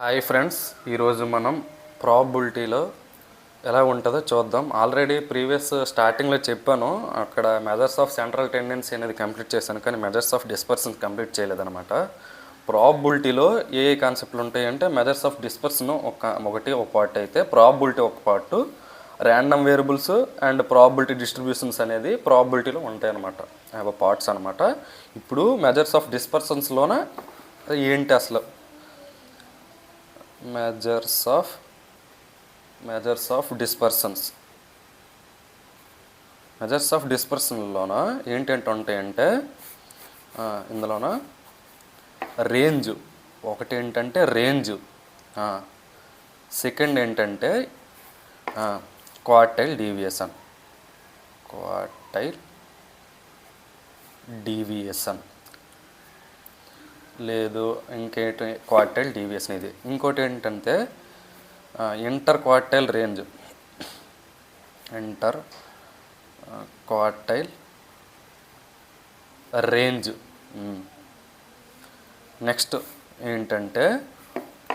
Hi friends, ఈరోజు మనం ప్రాబబిలిటీలో ఎలా ఉంటుందో చూద్దాం. ఆల్రెడీ ప్రీవియస్ స్టార్టింగ్లో చెప్పాను, అక్కడ మెజర్స్ ఆఫ్ సెంట్రల్ టెండెన్సీ అనేది కంప్లీట్ చేశాను, కానీ మెజర్స్ ఆఫ్ డిస్పర్సన్ కంప్లీట్ చేయలేదన్నమాట. ప్రాబబిలిటీలో ఏ కాన్సెప్ట్లు ఉంటాయంటే మెజర్స్ ఆఫ్ డిస్పర్సన్ ఒక పార్ట్ అయితే, ప్రాబబిలిటీ ఒక part, random variables and probability distributions అనేది ప్రాబబిలిటీలో ఉంటాయన్నమాట, అవి పార్ట్స్ అనమాట. ఇప్పుడు మెజర్స్ ఆఫ్ డిస్పర్సన్స్లోన ఏంటి అసలు మెజర్స్ ఆఫ్ డిస్పర్సన్లోన ఏంటంటే ఉంటాయంటే ఇందులోన రేంజ్ ఒకటి ఏంటంటే రేంజ్, సెకండ్ ఏంటంటే క్వార్టైల్ డీవియేషన్ లేదు, ఇంకేంటి క్వార్టైల్ డీవియేషన్. ఇది ఇంకోటి ఏంటంటే ఇంటర్ క్వార్టైల్ రేంజ్. నెక్స్ట్ ఏంటంటే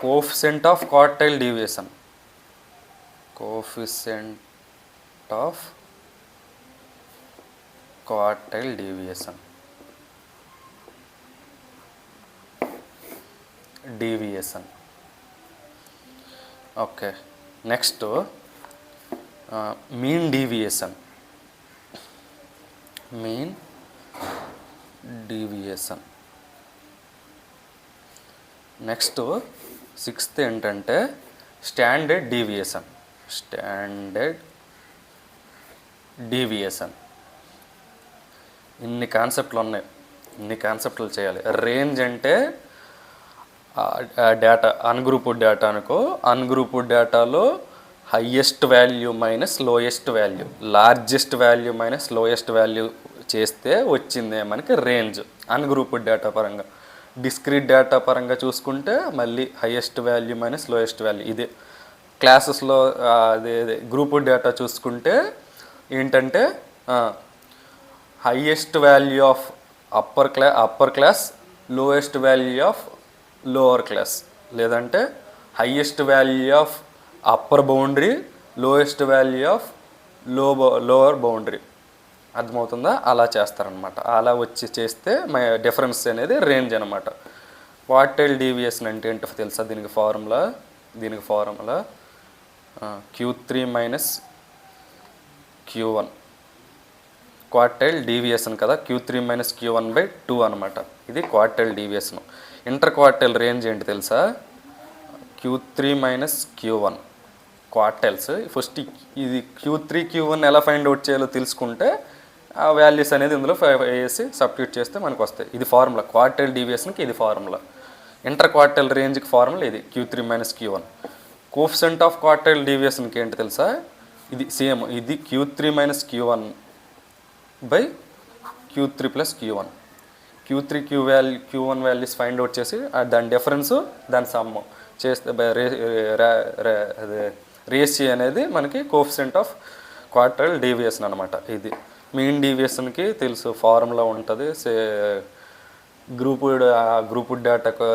coefficient of quartile deviation. Okay, next mean deviation. Next sixth ఏంటంటే స్టాండర్డ్ డీవియేషన్. ఇన్ని కాన్సెప్ట్లు చేయాలి. రేంజ్ అంటే డేటా అన్గ్రూప్డ్ డేటా అనుకో, అన్గ్రూప్డ్ డేటాలో highest value minus lowest value, largest value minus lowest value చేస్తే వచ్చిందే మనకి రేంజ్ అన్గ్రూప్డ్ డేటా పరంగా. డిస్క్రీట్ డేటా పరంగా చూసుకుంటే మళ్ళీ highest value minus lowest value. ఇదే క్లాసెస్లో అదే గ్రూప్డ్ డేటా చూసుకుంటే ఏంటంటే highest value of upper class, lowest value of lower class, లేదంటే highest value of upper boundary, lowest value of lower boundary. అర్థమవుతుందా? అలా చేస్తారనమాట. అలా వచ్చి చేస్తే డిఫరెన్స్ అనేది రేంజ్ అనమాట. క్వార్టైల్ డీవియేషన్ అంటే ఏంటో తెలుసా? దీనికి formula Q3 - Q1. Quartile deviation కదా, Q3 - Q1/2 అనమాట. ఇది quartile deviation. Inter quartile range ఏంటి తెలుసా? Q3 - Q1 క్వార్టైల్స్. ఫస్ట్ ఇది Q3 Q1 ఎలా ఫైండ్ అవుట్ చేయాలో తెలుసుకుంటే ఆ వాల్యూస్ అనేది ఇందులో వేసి సబ్స్టిట్యూట్ చేస్తే మనకు వస్తాయి. ఇది ఫార్ములా. క్వార్టైల్ డీవియేషన్కి ఇది ఫార్ములా. ఇంటర్ క్వార్టైల్ రేంజ్కి ఫార్ములా ఇది Q3 - Q1. Coefficient of quartile డీవియేషన్కి ఏంటి తెలుసా? ఇది సేమ్, ఇది Q3 - Q1/Q3 + Q1. Q3 Q1 values find out చేసి దాని డిఫరెన్స్, దాని సమ్ చేస్తే రేషియో అనేది మనకి కోఎఫిషియంట్ ఆఫ్ క్వార్టైల్ డీవియేషన్ అనమాట. ఇది మీన్ డీవియేషన్కి తెలుసు, ఫార్ములా ఉంటుంది. గ్రూప్డ్ డేటాకు,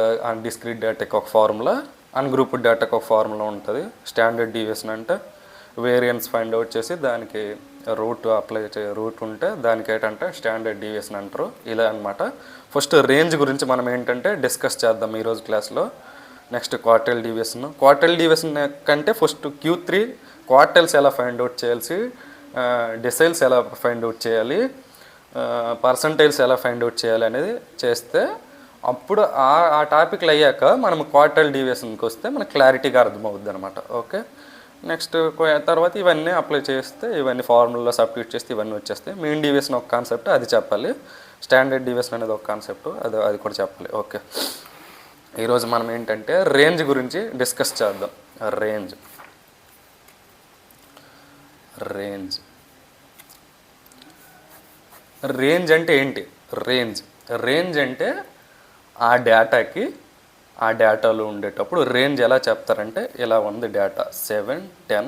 డిస్క్రీట్ డేటాకి ఒక ఫార్ములా, అన్గ్రూప్డ్ డేటాకి ఒక ఫార్ములా ఉంటుంది. స్టాండర్డ్ డీవియేషన్ అంటే వేరియన్స్ ఫైండ్ అవుట్ చేసి దానికి రూట్ ఉంటే దానికి ఏంటంటే స్టాండర్డ్ డీవియేషన్ అంటారు. ఇలా అనమాట. ఫస్ట్ రేంజ్ గురించి మనం ఏంటంటే డిస్కస్ చేద్దాం ఈరోజు క్లాస్లో. నెక్స్ట్ క్వార్టైల్ డీవియేషన్ కంటే ఫస్ట్ Q3 క్వార్టైల్స్ ఎలా ఫైండ్ అవుట్ చేయాల్సి, డెసైల్స్ ఎలా ఫైండ్ అవుట్ చేయాలి, పర్సంటైల్స్ ఎలా ఫైండ్ అవుట్ చేయాలి అనేది చేస్తే అప్పుడు ఆ టాపిక్లు అయ్యాక మనం క్వార్టైల్ డీవియేషన్కి వస్తే మనకు క్లారిటీగా అర్థమవుద్ది అనమాట. ఓకే, నెక్స్ట్ తర్వాత ఇవన్నీ అప్లై చేస్తే, ఇవన్నీ ఫార్ములాలో సబ్స్టిట్యూట్ చేస్తే ఇవన్నీ వచ్చేస్తాయి. మీన్ డీవియేషన్ ఒక కాన్సెప్ట్, అది చెప్పాలి. స్టాండర్డ్ డీవియేషన్ అనేది ఒక కాన్సెప్ట్, అది కూడా చెప్పాలి. ఓకే, ఈరోజు మనం ఏంటంటే రేంజ్ గురించి డిస్కస్ చేద్దాం. రేంజ్ అంటే ఏంటి? రేంజ్ అంటే ఆ డేటాలో ఉండేటప్పుడు రేంజ్ ఎలా చెప్తారంటే ఇలా ఉంది డేటా 7, 10,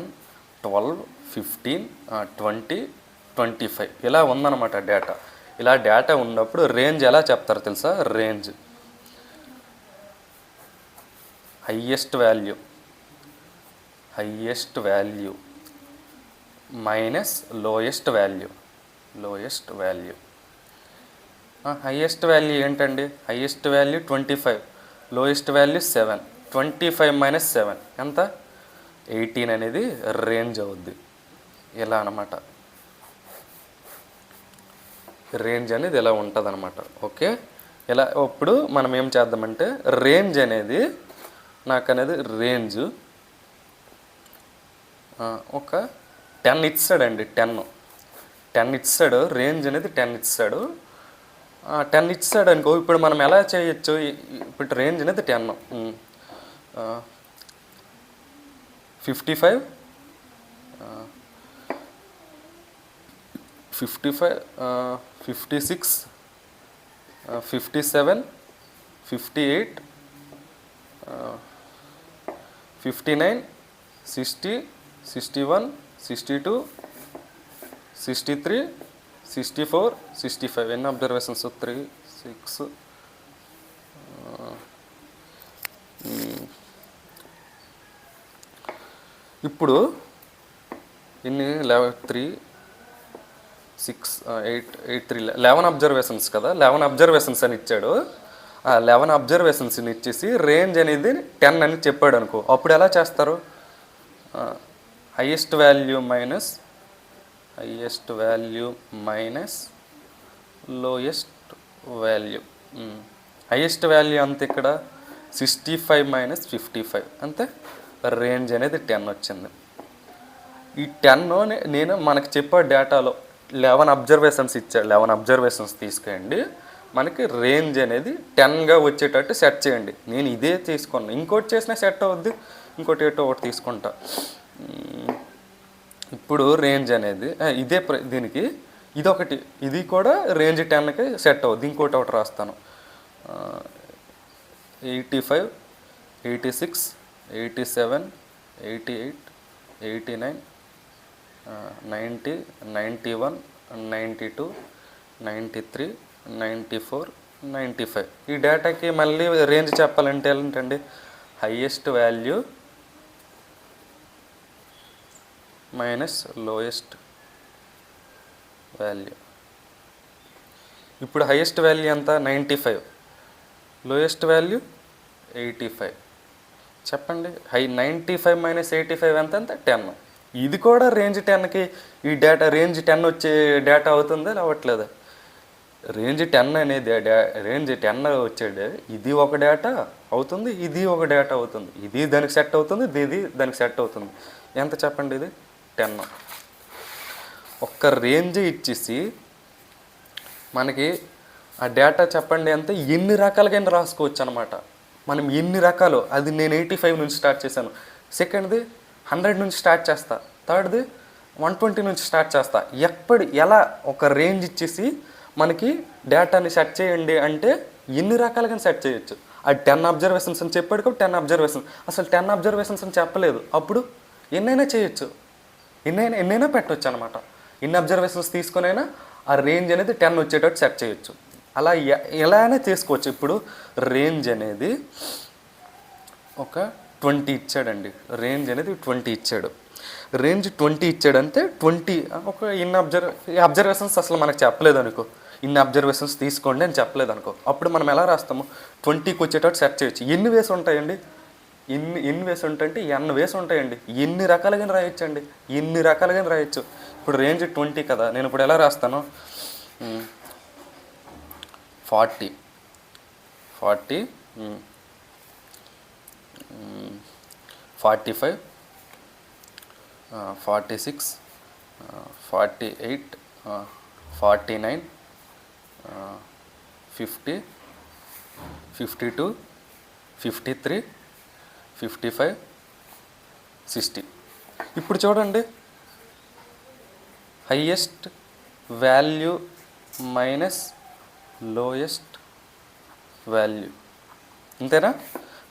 12, 15, 20, 25 ఇలా ఉందన్నమాట డేటా. ఇలా డేటా ఉన్నప్పుడు రేంజ్ ఎలా చెప్తారో తెలుసా? Range highest value minus lowest value. Highest value ఏంటండి? Highest value 25, lowest value 7. 25 minus 7 ఎంత? 18 అనేది రేంజ్ అవుద్ది. ఇలా అన్నమాట. రేంజ్ అనేది ఇలా ఉంటుంది అనమాట. ఓకే, ఇలా ఇప్పుడు మనం ఏం చేద్దామంటే రేంజ్ అనేది రేంజ్ ఒక 10 ఇచ్చాడండి. 10 ఇచ్చాడు. రేంజ్ అనేది 10 ఇచ్చాడు. 10 ఇచ్చాడు అనుకో. ఇప్పుడు మనం ఎలా చేయొచ్చు? ఇప్పుడు రేంజ్ అనేది 10, 55, 56, 57, 58, 59, 60, 61, 62, 63, 64, 65. ఎన్ని అబ్జర్వేషన్స్? 3, 6. ఇప్పుడు ఇన్ని 3, 6, 8, 3, 11 అబ్జర్వేషన్స్ కదా. 11 అబ్జర్వేషన్స్ అని ఇచ్చాడు. 11 అబ్జర్వేషన్స్ని ఇచ్చేసి రేంజ్ అనేది 10 అని చెప్పాడు అనుకో. అప్పుడు ఎలా చేస్తారు? Highest value minus lowest value. Highest value అంతే ఇక్కడ 65 మైనస్ 55 అంతే. రేంజ్ అనేది 10 వచ్చింది. ఈ 10 నేను మనకు చెప్పే డేటాలో 11 అబ్జర్వేషన్స్ ఇచ్చాడు. 11 అబ్జర్వేషన్స్ తీసుకెళ్ళండి. మనకి రేంజ్ అనేది 10గా వచ్చేటట్టు సెట్ చేయండి. నేను ఇదే తీసుకున్నాను. ఇంకోటి చేసినా సెట్ అవుద్ది. ఇంకోటి ఒకటి తీసుకుంటా. ఇప్పుడు రేంజ్ అనేది ఇదే దీనికి ఇదొకటి, ఇది కూడా రేంజ్ 10కి సెట్ అవుద్ది. ఇంకోటి ఒకటి రాస్తాను. 85, 86, 87, 88, 89, 90, 91, 92, 93, 94, 95. ఈ డేటాకి మళ్ళీ రేంజ్ చెప్పాలంటే ఏంటండి? Highest value minus lowest value. ఇప్పుడు హయ్యెస్ట్ వాల్యూ ఎంత? 95. Lowest value 85. చెప్పండి. 95 మైనస్ 85 ఎంత? 10. ఇది కూడా రేంజ్ 10కి ఈ డేటా రేంజ్ 10 వచ్చే డేటా అవుతుందా అవ్వట్లేదా? రేంజ్ 10 అనేది రేంజ్ 10 వచ్చేది. ఇది ఒక డేటా అవుతుంది, ఇది ఒక డేటా అవుతుంది. ఇది దానికి సెట్ అవుతుంది, ఇది దానికి సెట్ అవుతుంది. ఎంత చెప్పండి? ఇది 10. ఒక్క రేంజ్ ఇచ్చేసి మనకి ఆ డేటా చెప్పండి ఎంత, ఎన్ని రకాలుగా రాసుకోవచ్చు అనమాట. మనం ఎన్ని రకాలు, అది నేను 85 నుంచి స్టార్ట్ చేశాను. సెకండ్ది 100 నుంచి స్టార్ట్ చేస్తా. థర్డ్ది 120 నుంచి స్టార్ట్ చేస్తా. ఎలా ఒక రేంజ్ ఇచ్చేసి మనకి డేటాని సెట్ చేయండి అంటే ఎన్ని రకాలుగా సెట్ చేయొచ్చు. అది 10 అబ్జర్వేషన్స్ అని చెప్పాడు కాబట్టి 10 అబ్జర్వేషన్స్. అసలు 10 అబ్జర్వేషన్స్ అని చెప్పలేదు. అప్పుడు ఎన్నైనా చేయొచ్చు, ఎన్నైనా పెట్టవచ్చు అనమాట. ఎన్ని అబ్జర్వేషన్స్ తీసుకునైనా ఆ రేంజ్ అనేది 10 వచ్చేటట్టు సెట్ చేయొచ్చు. అలా ఎలా అయినా చేసుకోవచ్చు. ఇప్పుడు రేంజ్ అనేది ఒక 20 ఇచ్చాడండి. రేంజ్ అనేది 20 ఇచ్చాడు. రేంజ్ 20 ఇచ్చాడంటే 20 ఒక ఇన్ని అబ్జర్వేషన్స్ అసలు మనకు చెప్పలేదు అనుకో. ఇన్ని అబ్జర్వేషన్స్ తీసుకోండి అని చెప్పలేదు అనుకో. అప్పుడు మనం ఎలా రాస్తాము? 20కి వచ్చేటట్టు సెట్ చేయొచ్చు. ఎన్ని వేస్ ఉంటాయండి? ఎన్ని వేస్ ఉంటాయంటే ఎన్ని వేస్ ఉంటాయండి. ఎన్ని రకాలుగా రాయొచ్చండి, ఎన్ని రకాలుగా రాయొచ్చు. ఇప్పుడు రేంజ్ 20 కదా. నేను ఇప్పుడు ఎలా రాస్తాను? 40, 45, 46, 48, 49, 50, 52, 53, 55, 60. ఇప్పుడు చూడండి, highest value minus lowest value అంతేనా?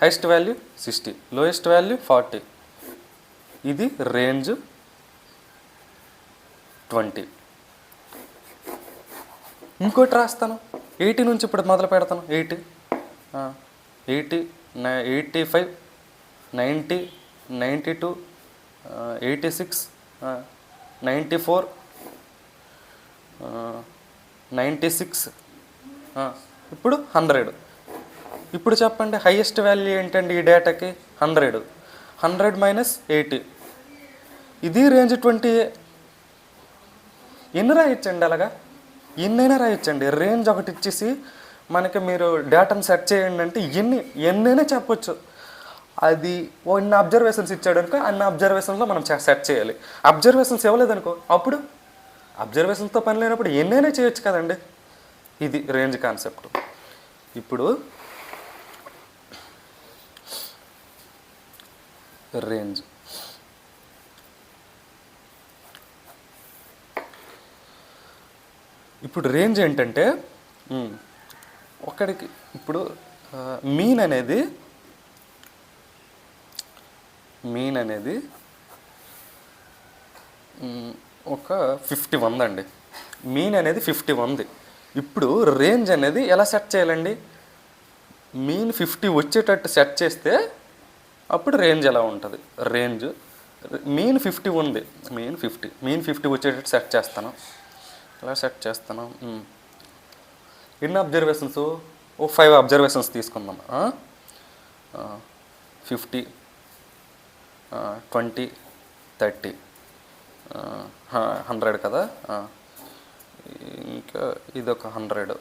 Highest value 60, lowest value 40. ఇది రేంజ్ 20. ఇంకోటి రాస్తాను. 80 నుంచి ఇప్పుడు మొదలు పెడతాను. 80, 85, 90, 92, 86, 94, 96, ఇప్పుడు 100. ఇప్పుడు చెప్పండి హైయెస్ట్ వాల్యూ ఏంటండి ఈ డేటాకి? 100. 100 - 80, ఇది రేంజ్ 20. ఎన్ని రాయొచ్చండి అలాగా? ఎన్నైనా రాయొచ్చండి. రేంజ్ ఒకటి ఇచ్చేసి మనకి మీరు డేటాను సెట్ చేయండి అంటే ఎన్నైనా చెప్పొచ్చు. అది ఎన్ని అబ్జర్వేషన్స్ ఇచ్చాడనుకో అన్ని అబ్జర్వేషన్స్లో మనం సెట్ చేయాలి. అబ్జర్వేషన్స్ ఇవ్వలేదనుకో అప్పుడు అబ్జర్వేషన్స్తో పని లేనప్పుడు ఎన్నైనా చేయొచ్చు కదండి. ఇది రేంజ్ కాన్సెప్ట్. ఇప్పుడు రేంజ్ రేంజ్ ఏంటంటే ఒకడికి ఇప్పుడు మీన్ అనేది ఒక 50 ఉందండి. మీన్ అనేది 50 ఉంది. ఇప్పుడు రేంజ్ అనేది ఎలా సెట్ చేయాలండి? మీన్ 50 వచ్చేటట్టు సెట్ చేస్తే అప్పుడు రేంజ్ ఎలా ఉంటుంది? రేంజ్ మీన్ 50 ఉంది. మీన్ 50 వచ్చేటట్టు సెట్ చేస్తాను. ఎలా సెట్ చేస్తాను? ఎన్ని అబ్జర్వేషన్స్? 5 అబ్జర్వేషన్స్ తీసుకుందాం. 50, 20, 30, 100 కదా. ఇంకా ఇదొక 100,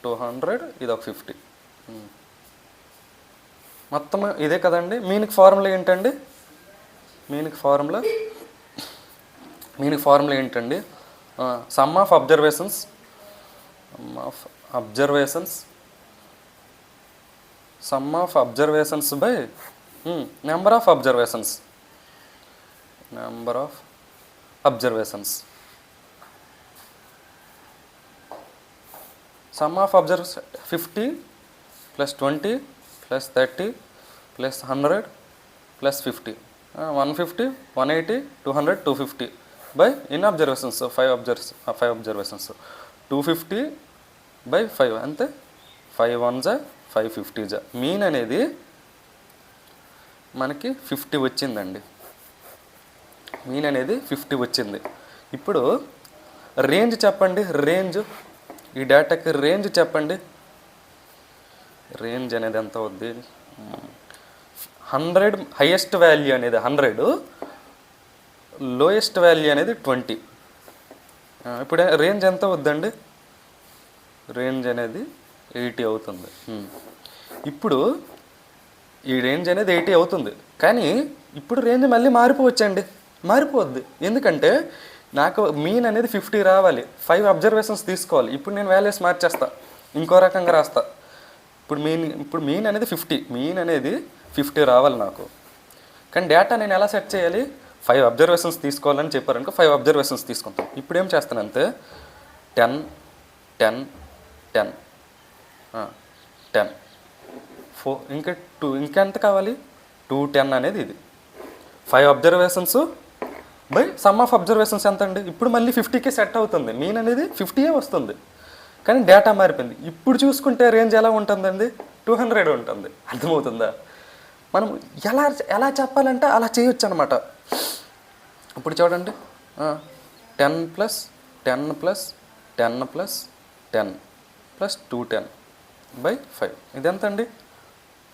200, ఇదొక 50. మొత్తం ఇదే కదండి. మీనికి ఫార్ములా ఏంటండి? మీనికి ఫార్ములా ఏంటండి? Some of observations by number of observations. Some of 50 + 20 + 30 + 100 + 50, 150, 180, 200, 250 by ఎన్ని అబ్జర్వేషన్స్? 5 అబ్జర్వేషన్స్. 250/5 అంతే. 5 1 550. మీన్ అనేది మనకి 50 వచ్చిందండి. మీన్ అనేది 50 వచ్చింది. ఇప్పుడు రేంజ్ చెప్పండి. ఈ డేటాకి రేంజ్ చెప్పండి. రేంజ్ అనేది ఎంత అవుద్ది? 100 హైయెస్ట్ వాల్యూ అనేది 100, లోయెస్ట్ వాల్యూ అనేది 20. ఇప్పుడు రేంజ్ ఎంత అవుద్దండి? రేంజ్ అనేది 80 అవుతుంది. ఇప్పుడు ఈ రేంజ్ అనేది 80 అవుతుంది. కానీ ఇప్పుడు రేంజ్ మళ్ళీ మారిపోద్ది. ఎందుకంటే నాకు మీన్ అనేది 50 రావాలి. 5 అబ్జర్వేషన్స్ తీసుకోవాలి. ఇప్పుడు నేను వాల్యూస్ మార్చేస్తా, ఇంకో రకంగా రాస్తా. ఇప్పుడు మీన్ అనేది 50. మీన్ అనేది 50 రావాలి నాకు. కానీ డేటా నేను ఎలా సెట్ చేయాలి? 5 అబ్జర్వేషన్స్ తీసుకోవాలని చెప్పారనుకో 5 అబ్జర్వేషన్స్ తీసుకుంటాం. ఇప్పుడు ఏం చేస్తానంటే 10, 10, 10, 10, 4, ఇంకా 2, ఇంకెంత కావాలి? 210 అనేది ఇది. 5 observations by some of observations ఎంత అండి? ఇప్పుడు మళ్ళీ 50కే సెట్ అవుతుంది. మీన్ అనేది 50 వస్తుంది. కానీ డేటా మారిపోయింది. ఇప్పుడు చూసుకుంటే రేంజ్ ఎలా ఉంటుందండి? 200 ఉంటుంది. అర్థమవుతుందా? మనం ఎలా చెప్పాలంటే అలా చేయొచ్చు అనమాట. ఇప్పుడు చూడండి, 10 + 10 + 10 + 10 + 210/5 ఇది ఎంత అండి?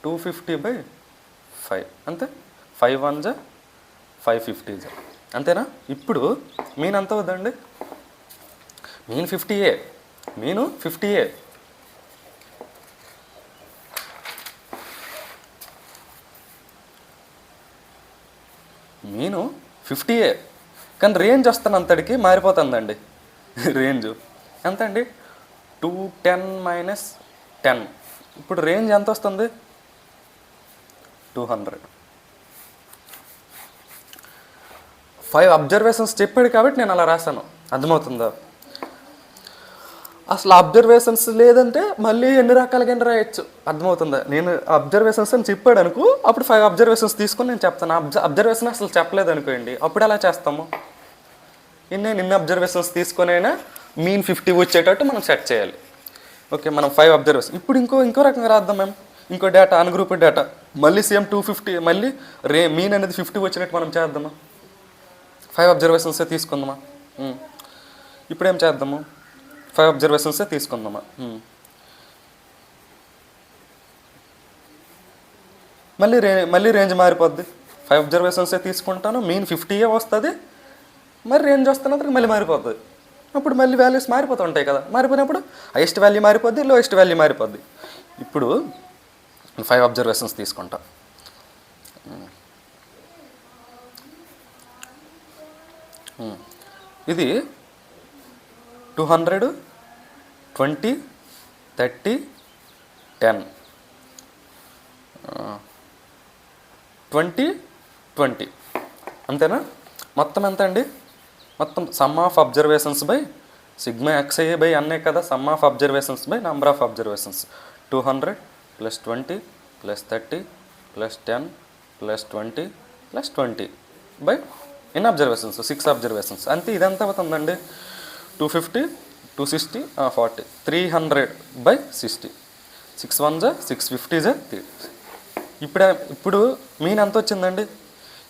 250/5 అంతే. 5 1 550 అంతేనా? ఇప్పుడు మీన్ ఎంత అవుద్దండి? మీన్ 50. మీను 50. మీను 50. కానీ రేంజ్ వస్తున్నంతటికి మారిపోతుందండి. రేంజ్ ఎంత అండి? 210 - 10. ఇప్పుడు రేంజ్ ఎంత వస్తుంది? 200. 5 అబ్జర్వేషన్స్ చెప్పాడు కాబట్టి నేను అలా రాశాను. అర్థమవుతుందా? అసలు అబ్జర్వేషన్స్ లేదంటే మళ్ళీ ఎన్ని రకాలుగా రాయొచ్చు. అర్థమవుతుందా? నేను అబ్జర్వేషన్స్ అని చెప్పాడు అనుకో, అప్పుడు 5 అబ్జర్వేషన్స్ తీసుకొని నేను చెప్తాను. అబ్జర్వేషన్ అసలు చెప్పలేదు అనుకోండి, అప్పుడు ఎలా చేస్తాము? ఇన్ని అబ్జర్వేషన్స్ తీసుకొని అయినా మీన్ 50 వచ్చేటట్టు మనం సెట్ చేయాలి. ఓకే, మనం 5 అబ్జర్వేషన్. ఇప్పుడు ఇంకో రకంగా రాద్దాం మేము. ఇంకో డేటా అన్గ్రూప్ డేటా మళ్ళీ సేమ్ 250, మళ్ళీ మీన్ అనేది 50 వచ్చినట్టు మనం చేద్దామా, 5 అబ్జర్వేషన్సే తీసుకుందామా. ఇప్పుడు ఏం చేద్దాము, 5 అబ్జర్వేషన్సే తీసుకుందామా. మళ్ళీ రేంజ్ మారిపోద్ది. 5 అబ్జర్వేషన్సే తీసుకుంటాను, మీన్ 50 వస్తుంది, మరి రేంజ్ వస్తున్నందుకు మళ్ళీ మారిపోతుంది. అప్పుడు మళ్ళీ వాల్యూస్ మారిపోతూ ఉంటాయి కదా, మారిపోయినప్పుడు హైయెస్ట్ వాల్యూ మారిపోద్ది, లోయెస్ట్ వాల్యూ మారిపోద్ది. ఇప్పుడు 5 అబ్జర్వేషన్స్ తీసుకుంటా. ఇది 200, 20, 30, 10, 20, 20 అంతేనా. మొత్తం ఎంత అండి, మొత్తం some of observations by sigma xi by అన్నే కదా, some of observations by number of observations. 200 + 20 + 30 + 10 + 20 + 20 by ఎన్ని అబ్జర్వేషన్స్, 6 అబ్జర్వేషన్స్ అంతే. ఇదంతా అవుతుందండి 250, 260, 40, 300/60. 6 1 650. ఇప్పుడు మీన్ ఎంత వచ్చిందండి,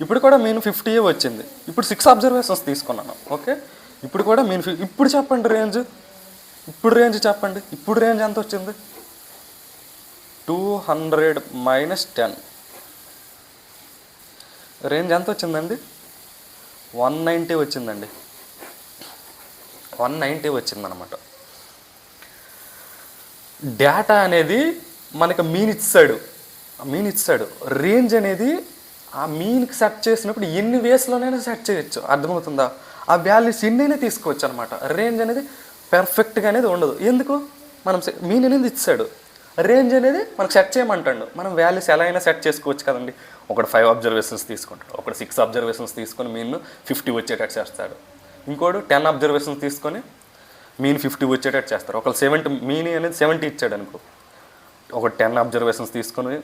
ఇప్పుడు కూడా మీన్ 50 వచ్చింది. ఇప్పుడు 6 అబ్జర్వేషన్స్ తీసుకున్నాను. ఓకే, ఇప్పుడు కూడా మీన్ ఇప్పుడు చెప్పండి రేంజ్, ఇప్పుడు రేంజ్ చెప్పండి. ఇప్పుడు రేంజ్ ఎంత వచ్చింది, 200 - 10 రేంజ్ ఎంత వచ్చిందండి, 190 వచ్చిందండి. 190 వచ్చిందనమాట. డేటా అనేది మనకు మీన్ ఇచ్చాడు. రేంజ్ అనేది ఆ మీన్కి సెట్ చేసినప్పుడు ఎన్ని వేస్లోనైనా సెట్ చేయొచ్చు, అర్థమవుతుందా. ఆ వాల్యూస్ ఎన్నైనా తీసుకోవచ్చు అనమాట. రేంజ్ అనేది పెర్ఫెక్ట్గా అనేది ఉండదు. ఎందుకు, మనం మీన్ అనేది ఇచ్చాడు, రేంజ్ అనేది మనకు సెట్ చేయమంటాడు. మనం వాల్యూస్ ఎలా అయినా సెట్ చేసుకోవచ్చు కదండి. ఒకటి 5 అబ్జర్వేషన్స్ తీసుకుంటాడు, ఒకటి 6 అబ్జర్వేషన్స్ తీసుకొని మీన్ 50 వచ్చేటట్టు చేస్తాడు, ఇంకోటి 10 అబ్జర్వేషన్స్ తీసుకొని మీన్ 50 వచ్చేటట్టు చేస్తారు. ఒకళ్ళు 70 మీన్ అనేది 70 ఇచ్చాడు అనుకో, ఒక 10 అబ్జర్వేషన్స్ తీసుకొని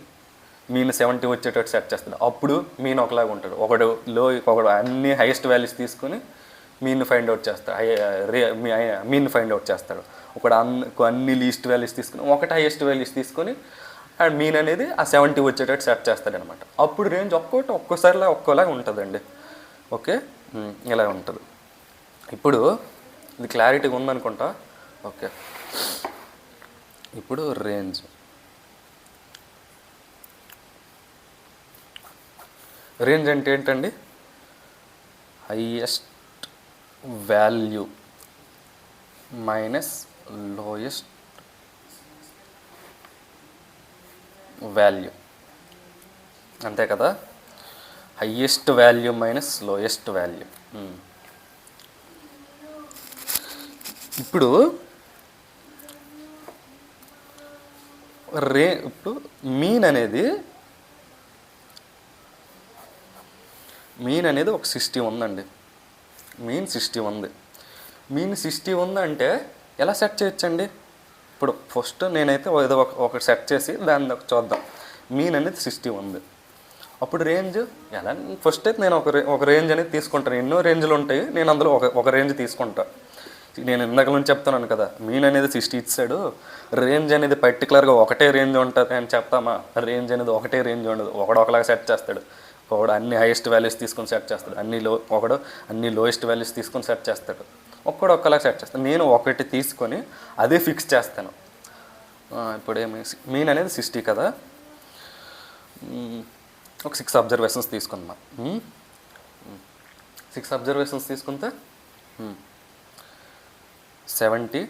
మీన్ 70 వచ్చేటట్టు సెట్ చేస్తాడు. అప్పుడు మీన్ ఒకలాగా ఉంటాడు. ఒకడు అన్ని హైయెస్ట్ వాల్యూస్ తీసుకొని మీన్ ఫైండ్ అవుట్ చేస్తాడు, మీన్ ఫైండ్ అవుట్ చేస్తాడు. ఒకడు అన్ని లీస్ట్ వాల్యూస్ తీసుకొని ఒకటి హైయెస్ట్ వాల్యూస్ తీసుకొని అండ్ మీన్ అనేది ఆ 70 వచ్చేటట్టు సెట్ చేస్తాడనమాట. అప్పుడు రేంజ్ ఒక్కోసారిలా ఒక్కోలాగా ఉంటుందండి. ఓకే, ఇలా ఉంటుంది. ఇప్పుడు ఇది క్లారిటీగా ఉందనుకుంటా. ఓకే, ఇప్పుడు రేంజ్ అంటే ఏంటండి, highest value minus lowest value, అంతే కదా. Highest value minus lowest value. ఇప్పుడు మీన్ అనేది ఒక 60 ఉందండి. మీన్ 60 ఉంది. మీన్ 60 ఉందంటే ఎలా సెట్ చేయొచ్చండి. ఇప్పుడు ఫస్ట్ నేనైతే ఏదో ఒకటి సెట్ చేసి దాన్ని చూద్దాం. మీన్ అనేది 60 ఉంది. అప్పుడు రేంజ్ ఎలా, ఫస్ట్ అయితే నేను ఒక రేంజ్ అనేది తీసుకుంటాను. ఎన్నో రేంజ్లు ఉంటాయి, నేను అందులో ఒక రేంజ్ తీసుకుంటాను. నేను ఇందాక నుంచి చెప్తున్నాను కదా, మీన్ అనేది 60 ఇచ్చాడు, రేంజ్ అనేది పర్టికులర్గా ఒకటే రేంజ్ ఉంటుంది అని చెప్తామా. రేంజ్ అనేది ఒకటే రేంజ్ ఉండదు. ఒకలాగా సెట్ చేస్తాడు, ఒకడు అన్ని హైయెస్ట్ వాల్యూస్ తీసుకొని సెట్ చేస్తాడు, ఒకడు అన్ని లోయెస్ట్ వాల్యూస్ తీసుకొని సెట్ చేస్తాడు, ఒక్కలాగా సెట్ చేస్తాడు. నేను ఒకటి తీసుకొని అదే ఫిక్స్ చేస్తాను. ఇప్పుడు మీన్ అనేది 60 కదా, ఒక 6 అబ్జర్వేషన్స్ తీసుకుందాం. 6 అబ్జర్వేషన్స్ తీసుకుంటే 70,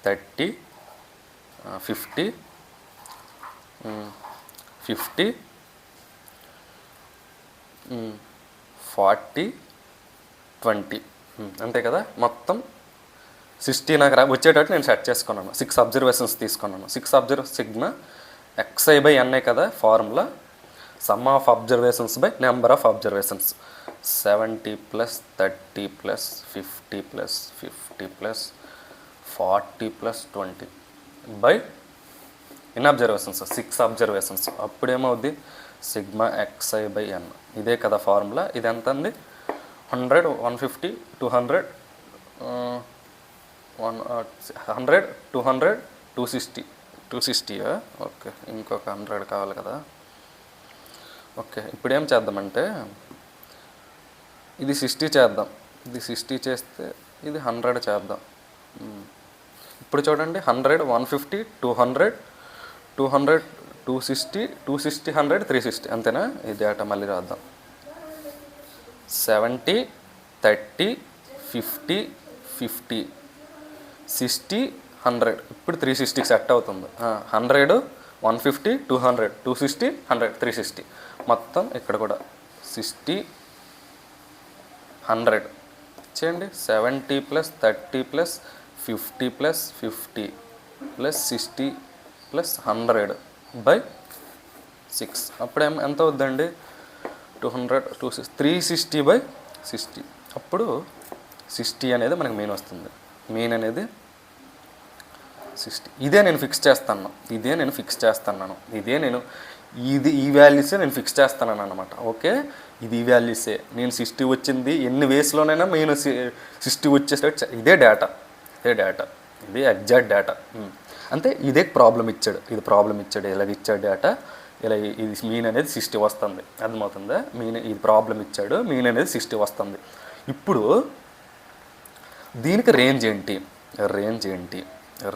30, 50, 50, 40, 20 అంతే కదా. మొత్తం 60 నాకు వచ్చేటట్టు నేను సెట్ చేసుకున్నాను. 6 అబ్జర్వేషన్స్ తీసుకున్నాను. 6 సిగ్మా XI/NI కదా formula, some of observations by number of observations. 70 + 30 + 50 + 50 + 40 + 20 by ఎన్ని అబ్జర్వేషన్స్, 6 అబ్జర్వేషన్స్. అప్పుడేమవుద్ది, సిగ్మా XI/N. ఇదే కదా ఫార్ములా. ఇది ఎంత అండి, 100, 150, 200, 100, 200, 260, 260. ఓకే, ఇంకొక 100 కావాలి కదా. ఓకే, ఇప్పుడు ఏం చేద్దామంటే ఇది 60 చేద్దాం, ఇది 60 చేస్తే ఇది 100 చేద్దాం. ఇప్పుడు చూడండి 100, 150, 200, 200, 260, 260, 100, 360 అంతేనా. ఈ డేటా మళ్ళీ రాద్దాం. 70, 30, 50, 50, 60, 100. ఇప్పుడు 360కి సెట్ అవుతుంది. 100, 150, 200, 260, 100, 360 మొత్తం ఇక్కడ కూడా 60, 100 చేయండి. 70 + 30 + 50 + 50 + 60 + 100/6 అప్పుడు ఎంత అవుద్దండి? 200, 360/60. అప్పుడు 60 అనేది మనకి మీన్ వస్తుంది. మీన్ అనేది 60. ఇదే నేను ఫిక్స్ చేస్తున్నాను, ఇది ఈ వాల్యూసే నేను ఫిక్స్ చేస్తాను అనమాట. ఓకే, ఇది ఈ వాల్యూసే, నేను 60 వచ్చింది ఎన్ని వేస్లోనైనా నేను 60 వచ్చేసరికి ఇదే డేటా, ఇది ఎగ్జాక్ట్ డేటా. అంతే, ఇదే ప్రాబ్లం ఇచ్చాడు, ఇలాగ ఇచ్చాడు డేటా, ఇలా ఇది మీన్ అనేది 60 వస్తుంది. అర్థమవుతుందా? ఇది ప్రాబ్లం ఇచ్చాడు, మీన్ అనేది 60 వస్తుంది. ఇప్పుడు దీనికి రేంజ్ ఏంటి?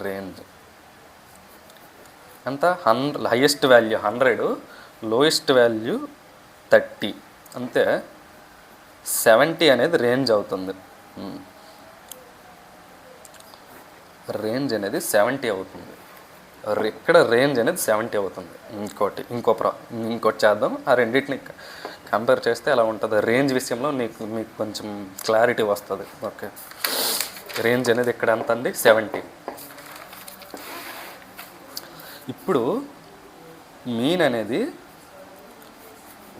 రేంజ్ అంత హైయెస్ట్ వాల్యూ 100, లోయెస్ట్ వాల్యూ 30. అంతే, 70 అనేది రేంజ్ అవుతుంది. రేంజ్ అనేది 70 అవుతుంది. ఇక్కడ రేంజ్ అనేది 70 అవుతుంది. ఇంకోటి చేద్దాం. ఆ రెండింటిని కంపేర్ చేస్తే ఎలా ఉంటుంది రేంజ్ విషయంలో మీకు కొంచెం క్లారిటీ వస్తుంది. ఓకే, రేంజ్ అనేది ఇక్కడ ఎంత అండి? 70. ఇప్పుడు మీన్ అనేది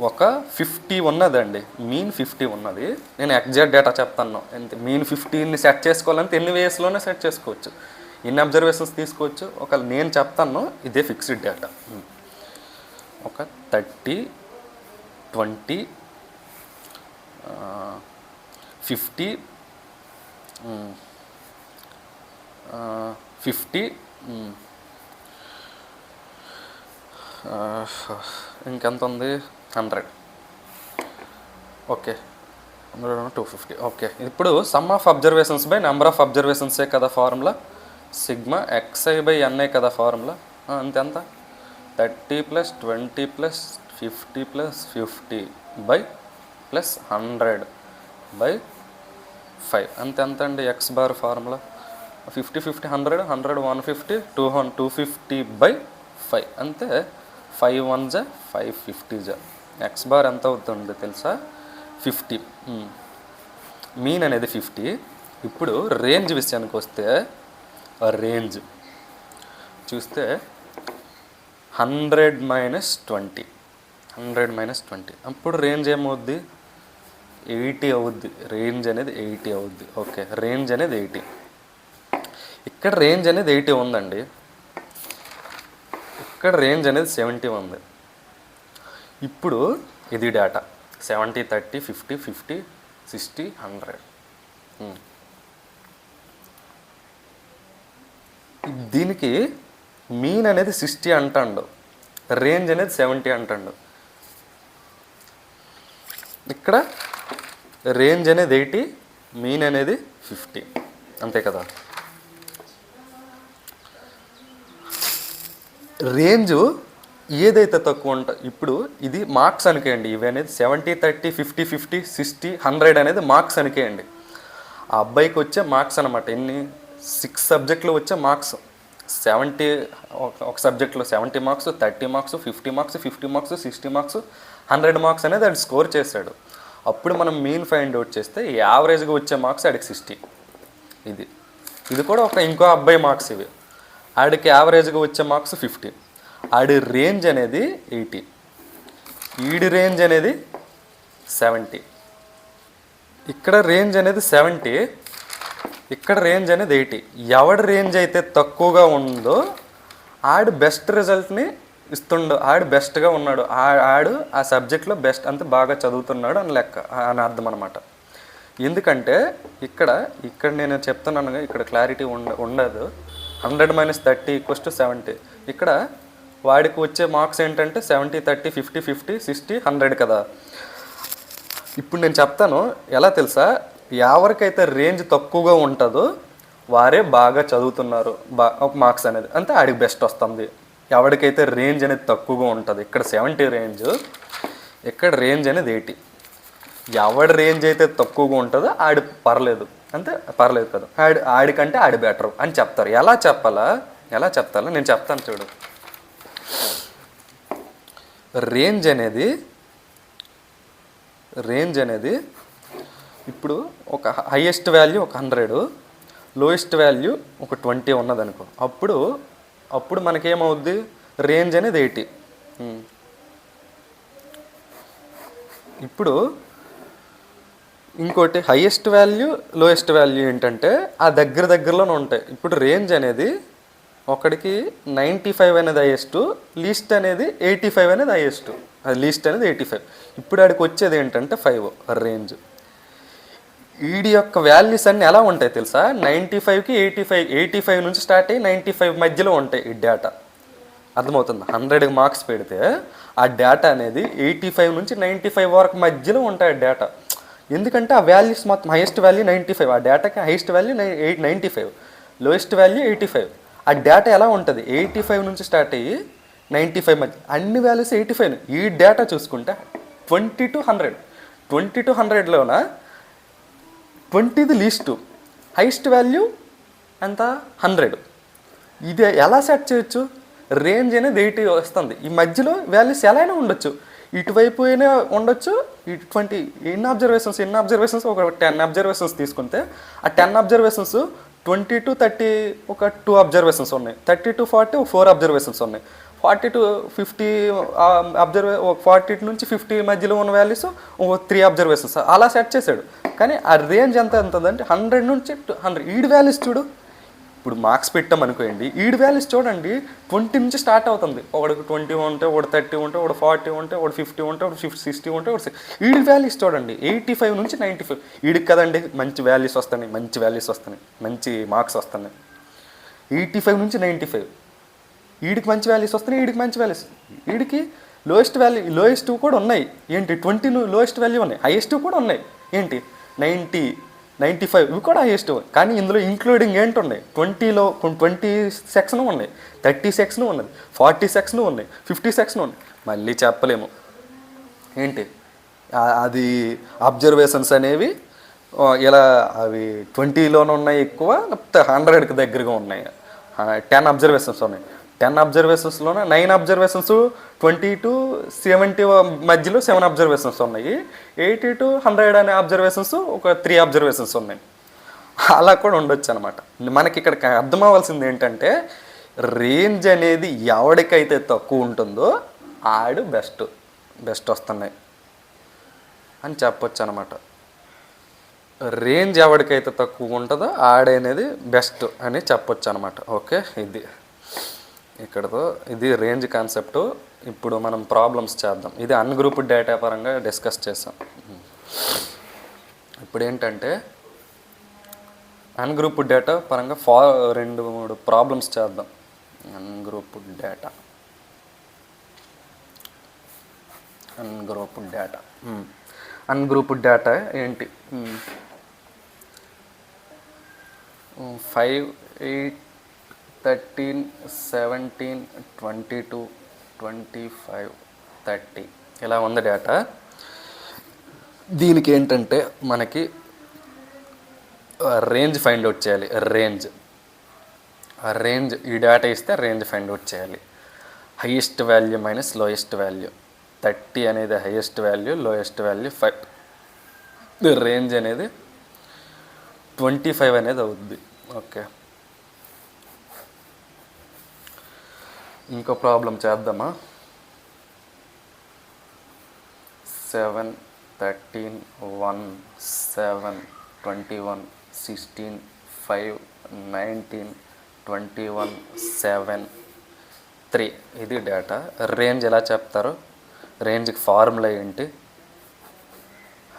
ఒక 50 ఉన్నదండి, మీన్ 50 ఉన్నది. నేను ఎగ్జాక్ట్ డేటా చెప్తాను. మీన్ 50ని సెట్ చేసుకోవాలంటే ఎన్ని వేస్లోనే సెట్ చేసుకోవచ్చు, ఎన్ని అబ్జర్వేషన్స్ తీసుకోవచ్చు. నేను చెప్తాను, ఇదే ఫిక్స్డ్ డేటా. ఒక 30, 20, 50, 50, ఇంకెంత ఉంది? 100. ఓకే, 250. ఓకే, ఇప్పుడు sum of observations by number of అబ్జర్వేషన్సే కదా ఫార్ములా. సిగ్మా xi/ni కదా ఫార్ములా. అంతెంత? 30 + 20 + 50 + 50/+100/5 అంతెంత అండి? x బార్ ఫార్ములా 50, 50, 100, 100, 150, 250/5 అంతే. 5 1s 5 50s. x బార్ ఎంత అవుతుంది తెలుసా? 50. మీన్ అనేది 50. ఇప్పుడు రేంజ్ విషయానికి వస్తే, రేంజ్ చూస్తే 100 - 20, అప్పుడు రేంజ్ ఏమవుద్ది? 80 అవుద్ది. రేంజ్ అనేది 80 అవుద్ది. ఓకే, రేంజ్ అనేది 80. ఇక్కడ రేంజ్ అనేది 80 ఉందండి, ఇక్కడ రేంజ్ అనేది 70 ఉంది. ఇప్పుడు ఇది డేటా 70, 30, 50, 50, 60, 100. దీనికి మీన్ అనేది 60 అంటాడు, రేంజ్ అనేది 70 అంటాడు. ఇక్కడ రేంజ్ అనేది 80, మీన్ అనేది 50. అంతే కదా. రేంజు ఏదైతే తక్కువ ఇప్పుడు ఇది మార్క్స్ అనుకేయండి. ఇవి అనేది 70, 30, 50, 50, 60, 100 అనేది మార్క్స్ అనుకేయండి. ఆ అబ్బాయికి వచ్చే మార్క్స్ అనమాట. ఎన్ని? 6 సబ్జెక్టులు వచ్చే మార్క్స్. 70 ఒక సబ్జెక్ట్లో 70 marks, 30 marks, 50 marks, 50 marks, 60 marks, 100 marks అనేది అది స్కోర్ చేశాడు. అప్పుడు మనం మీన్ ఫైండ్ అవుట్ చేస్తే యావరేజ్గా వచ్చే మార్క్స్ ఆడికి 60. ఇది కూడా ఇంకో అబ్బాయి మార్క్స్. ఇవి ఆడికి యావరేజ్గా వచ్చే మార్క్స్ 50. ఆడి రేంజ్ అనేది 80, ఈడి రేంజ్ అనేది 70. ఇక్కడ రేంజ్ అనేది 70, ఇక్కడ రేంజ్ అనేది 80. ఎవడి రేంజ్ అయితే తక్కువగా ఉందో ఆడు బెస్ట్ రిజల్ట్ని ఇస్తుండు, ఆడు బెస్ట్గా ఉన్నాడు, ఆడు ఆ సబ్జెక్ట్లో బెస్ట్ అంతే బాగా చదువుతున్నాడు అని లెక్క, అని అర్థం అనమాట. ఎందుకంటే ఇక్కడ నేను చెప్తున్నాను, ఇక్కడ క్లారిటీ ఉండదు. 100 - 30 = 70. ఇక్కడ వాడికి వచ్చే మార్క్స్ ఏంటంటే 70, 30, 50, 50, 60, 100 కదా. ఇప్పుడు నేను చెప్తాను ఎలా తెలుసా, ఎవరికైతే రేంజ్ తక్కువగా ఉంటుందో వారే బాగా చదువుతున్నారు మార్క్స్ అనేది, అంతే ఆడికి బెస్ట్ వస్తుంది. ఎవరికైతే రేంజ్ అనేది తక్కువగా ఉంటుంది, ఇక్కడ 70 రేంజ్, ఇక్కడ రేంజ్ అనేది 80. ఎవడి రేంజ్ అయితే తక్కువగా ఉంటుందో ఆడి పర్లేదు, అంతే పర్లేదు కదా, ఆడికంటే ఆడి బెటర్ అని చెప్తారు. ఎలా చెప్పాలా నేను చెప్తాను చూడు. రేంజ్ అనేది ఇప్పుడు ఒక హైయెస్ట్ వాల్యూ ఒక 100, లోయెస్ట్ వాల్యూ ఒక 20 ఉన్నదనుకో, అప్పుడు మనకేమవుద్ది, రేంజ్ అనేది 80. ఇప్పుడు ఇంకోటి హైయెస్ట్ వాల్యూ లోయెస్ట్ వాల్యూ ఏంటంటే ఆ దగ్గరలోనే ఉంటాయి. ఇప్పుడు రేంజ్ అనేది ఒకడికి 95 అనేది హైయెస్ట్, లీస్ట్ అనేది 85 అనేది హైయెస్ట్, అది లీస్ట్ అనేది 85. ఇప్పుడు ఆడికి వచ్చేది ఏంటంటే 5 రేంజ్. వీడి యొక్క వాల్యూస్ అన్నీ ఎలా ఉంటాయి తెలుసా, 95కి 85 నుంచి స్టార్ట్ అయ్యి 95 మధ్యలో ఉంటాయి ఈ డేటా. అర్థమవుతుంది? 100కి మార్క్స్ పెడితే ఆ డేటా అనేది 85 నుంచి 95 వరకు మధ్యలో ఉంటాయి డేటా. ఎందుకంటే ఆ వాల్యూస్ మొత్తం హైయెస్ట్ వాల్యూ 95, ఆ డేటాకి హైయెస్ట్ వాల్యూ 95, లోయెస్ట్ వాల్యూ 85. ఆ డేటా ఎలా ఉంటుంది, 85 నుంచి స్టార్ట్ అయ్యి 95 మధ్య అన్ని వాల్యూస్ 85. ఈ డేటా చూసుకుంటే 20 to 100లోన 20ది లీస్టు, హైయెస్ట్ వాల్యూ ఎంత 100. ఇది ఎలా సెట్ చేయొచ్చు, రేంజ్ అనేది 80 వస్తుంది, ఈ మధ్యలో వాల్యూస్ ఎలా అయినా ఉండొచ్చు, ఇటువైపు అయినా ఉండొచ్చు. 20 ఎన్ని అబ్జర్వేషన్స్ ఒక 10 అబ్జర్వేషన్స్ తీసుకుంటే ఆ 10 అబ్జర్వేషన్స్ 20 to 30 ఒక 2 అబ్జర్వేషన్స్ ఉన్నాయి, 30 to 40 ఒక 4 అబ్జర్వేషన్స్ ఉన్నాయి, 40 to 50 40 నుంచి 50 మధ్యలో ఉన్న వాల్యూస్ ఒక 3 అబ్జర్వేషన్స్, అలా సెట్ చేశాడు. కానీ ఆ రేంజ్ ఎంత అంటే 100 నుంచి 100. ఈడి వాల్యూస్ చూడు, ఇప్పుడు మార్క్స్ పెట్టామనుకోండి, ఈడి వాల్యూస్ చూడండి 20 నుంచి స్టార్ట్ అవుతుంది. ఒకడికి 20 ఉంటే, ఒకటి 30 ఉంటే, ఒకటి 40 ఉంటే, ఒకటి 50 ఉంటే, ఒకటి 60 ఉంటే, ఒకటి ఈడి వాల్యూస్ చూడండి 85 నుంచి 95. ఈడికి కదండి మంచి వాల్యూస్ వస్తాయి, మంచి మార్క్స్ వస్తున్నాయి. 85 నుంచి 95 ఈడికి మంచి వాల్యూస్ వస్తున్నాయి, ఈడికి మంచి వాల్యూస్. ఈడికి లోయెస్ట్ కూడా ఉన్నాయి ఏంటి, 20 లోయెస్ట్ వాల్యూ ఉన్నాయి, హైయెస్ట్ కూడా ఉన్నాయి ఏంటి 90, 95 ఇవి కూడా హైయెస్ట్. కానీ ఇందులో ఇంక్లూడింగ్ ఏంటి ఉన్నాయి, 20 సెక్షన్ ఉన్నాయి, 30 సెక్షన్ ఉన్నది, 40 సెక్షన్ ఉన్నాయి, 50 సెక్షన్ ఉన్నాయి. మళ్ళీ చెప్పలేము ఏంటి అది అబ్జర్వేషన్స్ అనేవి ఇలా అవి 20లోనే ఉన్నాయి ఎక్కువ, లేకపోతే 100కి దగ్గరగా ఉన్నాయి. 10 అబ్జర్వేషన్స్ ఉన్నాయి, 10 అబ్జర్వేషన్స్లోనే 9 అబ్జర్వేషన్స్ 20 to 70 మధ్యలో 7 అబ్జర్వేషన్స్ ఉన్నాయి, 80 to 100 అనే అబ్జర్వేషన్స్ ఒక 3 అబ్జర్వేషన్స్ ఉన్నాయి. అలా కూడా ఉండొచ్చు అనమాట. మనకి ఇక్కడ అర్థం అవ్వాల్సింది ఏంటంటే రేంజ్ అనేది ఎవడికైతే తక్కువ ఉంటుందో ఆడు బెస్ట్ వస్తున్నాయి అని చెప్పొచ్చు అనమాట. రేంజ్ ఎవడికైతే తక్కువ ఉంటుందో ఆడనేది బెస్ట్ అని చెప్పొచ్చు అనమాట. ఓకే, ఇక్కడతో ఇది రేంజ్ కాన్సెప్ట్. ఇప్పుడు మనం ప్రాబ్లమ్స్ చేద్దాం. ఇది అన్గ్రూప్డ్ డేటా పరంగా డిస్కస్ చేసాం. ఇప్పుడు ఏంటంటే అన్గ్రూప్డ్ డేటా పరంగా 2-3 ప్రాబ్లమ్స్ చేద్దాం. అన్గ్రూప్డ్ డేటా ఏంటి, 5, 8, 13, 17, 22, 25, 30 ఇలా ఉంది డేటా. దీనికి ఏంటంటే మనకి రేంజ్ ఫైండ్ అవుట్ చేయాలి. రేంజ్ ఈ డేటా ఇస్తే రేంజ్ ఫైండ్ అవుట్ చేయాలి. Highest value minus lowest value, 30 అనేది highest value, lowest value 5, range అనేది 25 అనేది అవుద్ది. ఓకే, ఇంకో ప్రాబ్లం చేద్దామా. 7, 13, 1, 7, 21, 16, 5, 19, 21, 7, 3 ఇది డేటా. రేంజ్ ఎలా చెప్తారు, రేంజ్కి ఫార్ములా ఏంటి,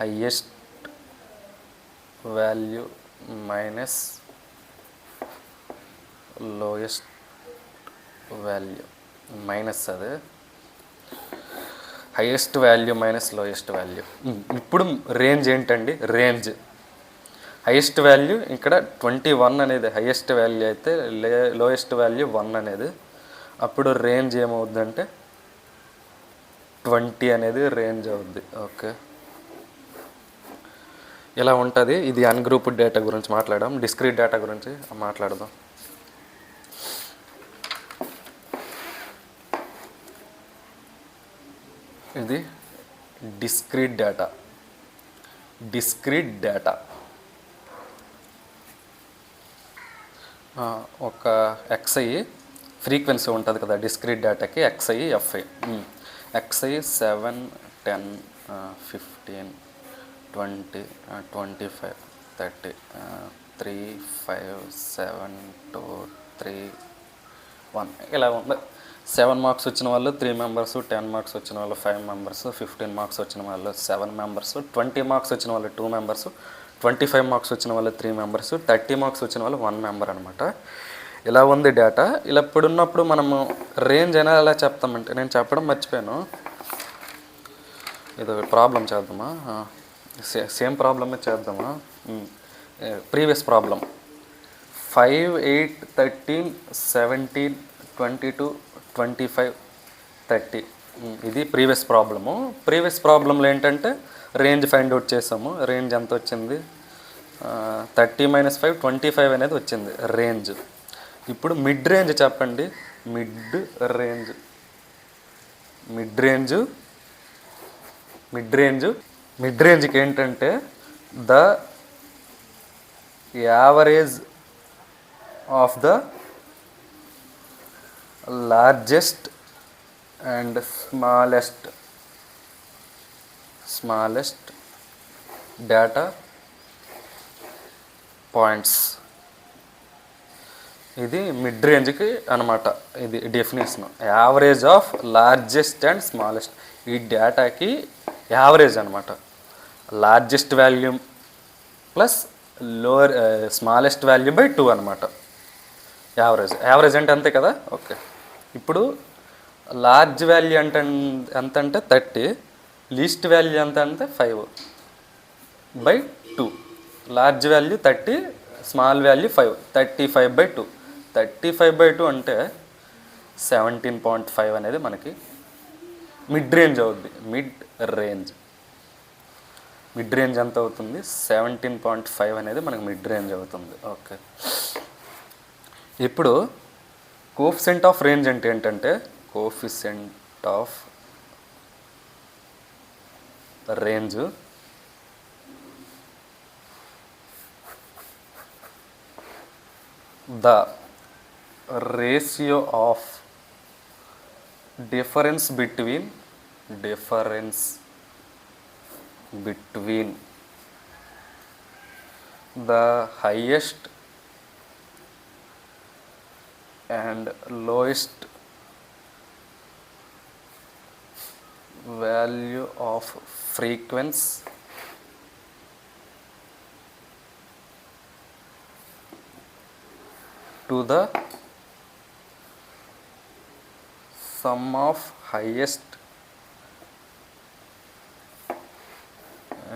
highest value minus lowest value minus అది highest value minus lowest value. ఇప్పుడు రేంజ్ ఏంటండి? రేంజ్ హైయెస్ట్ వాల్యూ ఇక్కడ 21 అనేది హైయెస్ట్ వాల్యూ అయితే లోయెస్ట్ వాల్యూ 1 అనేది. అప్పుడు రేంజ్ ఏమవుద్దంటే 20 అనేది రేంజ్ అవుద్ది. ఓకే, ఇలా ఉంటుంది. ఇది అన్గ్రూప్డ్ డేటా గురించి మాట్లాడడం. డిస్క్రీట్ డేటా గురించి మాట్లాడదాం. ఇది డిస్క్రీట్ డేటా. డిస్క్రీట్ డేటా ఒక ఎక్స్ఐ ఫ్రీక్వెన్సీ ఉంటుంది కదా డిస్క్రీట్ డేటాకి, ఎక్స్ఐ ఎఫ్ఐ. ఎక్స్ఐ 7, 10, 15, 20, 25, 30, 3, 5, 7, 2, 3, 1 ఇలా ఉంది. 7 మార్క్స్ వచ్చిన వాళ్ళు 3 మెంబర్స్, 10 మార్క్స్ వచ్చిన వాళ్ళు 5 మెంబర్స్, 15 మార్క్స్ వచ్చిన వాళ్ళు 7 మెంబర్స్, 20 మార్క్స్ వచ్చిన వాళ్ళు 2 మెంబర్స్, 25 మార్క్స్ వచ్చిన వాళ్ళు 3 మెంబర్స్, 30 మార్క్స్ వచ్చిన వాళ్ళు 1 మెంబర్ అనమాట. ఇలా ఉంది డేటా. ఇలా ఇప్పుడున్నప్పుడు మనము రేంజ్ అయినా ఎలా చెప్తామంటే, నేను చెప్పడం మర్చిపోయాను. ఇది ప్రాబ్లం చేద్దామా? సేమ్ ప్రాబ్లమే చేద్దామా? Previous problem 5, 8, 13, 17, 22, 25, 30. ఇది ప్రీవియస్ ప్రాబ్లము. ప్రీవియస్ ప్రాబ్లంలో ఏంటంటే రేంజ్ ఫైండ్ అవుట్ చేసాము. రేంజ్ ఎంత వచ్చింది? 30 - 5, 25 అనేది వచ్చింది రేంజ్. ఇప్పుడు మిడ్ రేంజ్ చెప్పండి. Mid range mid range mid range mid రేంజ్కి ఏంటంటే the average of the largest and smallest data points. ఇది మిడ్ రేంజ్కి అనమాట. ఇది definition. Average of largest and smallest. ఈ డేటాకి యావరేజ్ అనమాట. Largest value plus lower smallest value by 2 అనమాట. Average అంటే అంతే కదా. ఓకే, ఇప్పుడు లార్జ్ వాల్యూ అంటే ఎంత అంటే 30, లీస్ట్ వాల్యూ ఎంత అంటే 5/2. Large value 30, small value 5, 35/2. 35/2 అంటే 17.5 అనేది మనకి మిడ్ రేంజ్ అవుద్ది. మిడ్ రేంజ్ ఎంత అవుతుంది? 17.5 అనేది మనకి మిడ్ రేంజ్ అవుతుంది. ఓకే, ఇప్పుడు కోఎఫిషియంట్ ఆఫ్ రేంజ్ అంటే ఏంటంటే coefficient of range the ratio of difference between the highest and lowest value of frequency to the sum of highest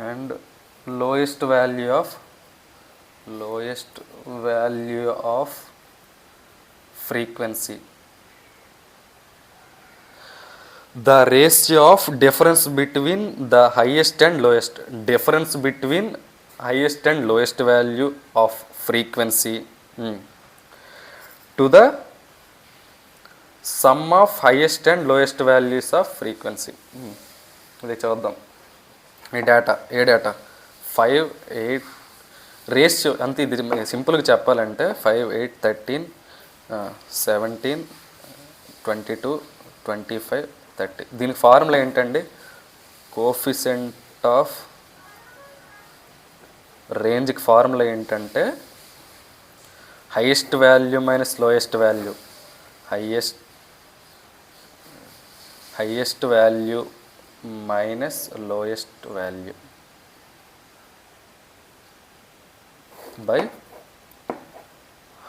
and lowest value of frequency. The ratio of difference between the highest and lowest value of frequency to the sum of highest and lowest values of frequency. ఇది చూద్దాం. ఈ data 5, 8 ratio అంతే. ఇది సింపుల్గా చెప్పాలంటే 5, 8, 13, 17, 22, 25, 30. దీనికి formula ఏంటండి? Coefficient of రేంజ్కి ఫార్ములా ఏంటంటే highest value minus lowest value. Highest value minus lowest value by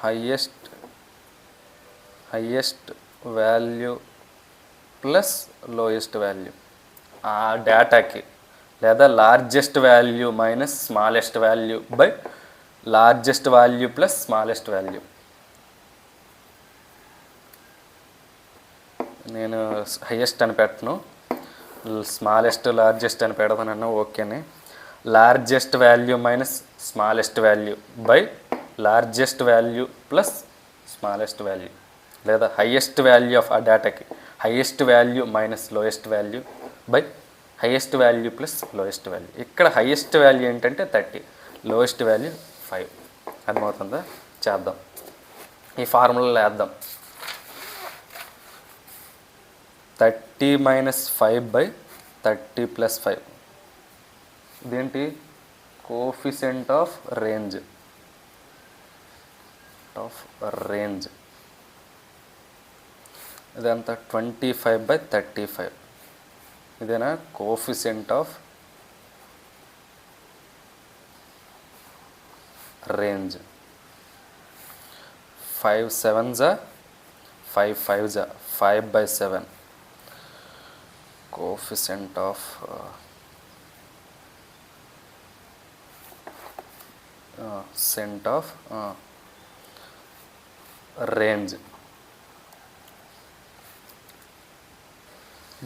highest value plus lowest value ఆ డేటాకి, లేదా largest value minus smallest value by largest value plus smallest value. నేను highest అని పెట్టను, smallest largest అని పెడతానన్నా ఓకేనే. Largest value minus smallest value by largest value plus smallest value, లేదా హైయెస్ట్ వాల్యూ ఆఫ్ ఆ డేటాకి highest value minus lowest value by highest value plus lowest value. ఇక్కడ హైయెస్ట్ వాల్యూ ఏంటంటే 30, లోయెస్ట్ వాల్యూ 5. అర్థమవుతుందా? చేద్దాం, ఈ ఫార్ములాలో వేద్దాం. 30 మైనస్ 5 బై 30 ప్లస్ 5. ఇదేంటి? కోఫిషియంట్ ఆఫ్ రేంజ్ ఇదంతా 25 బై 35. ఇదేనా coefficient of range. 5 7s 5 5s 5 by 7. Coefficient of range.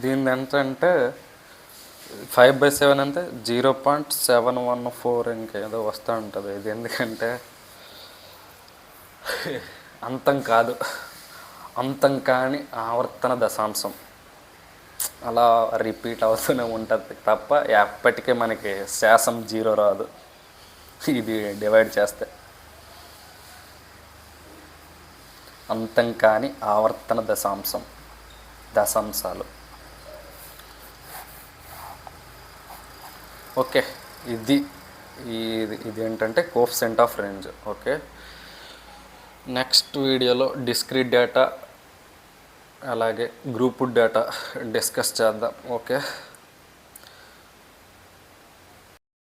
దీని ఎంత అంటే 5 by 7 అంటే 0.714 ఇంకేదో వస్తూ ఉంటుంది. ఇది ఎందుకంటే అంతం కాదు, అంతం కాని ఆవర్తన దశాంశం అలా రిపీట్ అవుతూనే ఉంటుంది తప్ప ఎప్పటికీ మనకి శాసం 0 రాదు. ఇది డివైడ్ చేస్తే అంతం కాని ఆవర్తన దశాంశాలు. ఓకే, ఇదేంటంటే coefficient of range. Okay, next వీడియోలో డిస్క్రీట్ డేటా అలాగే గ్రూప్డ్ డేటా డిస్కస్ చేద్దాం. ఓకే.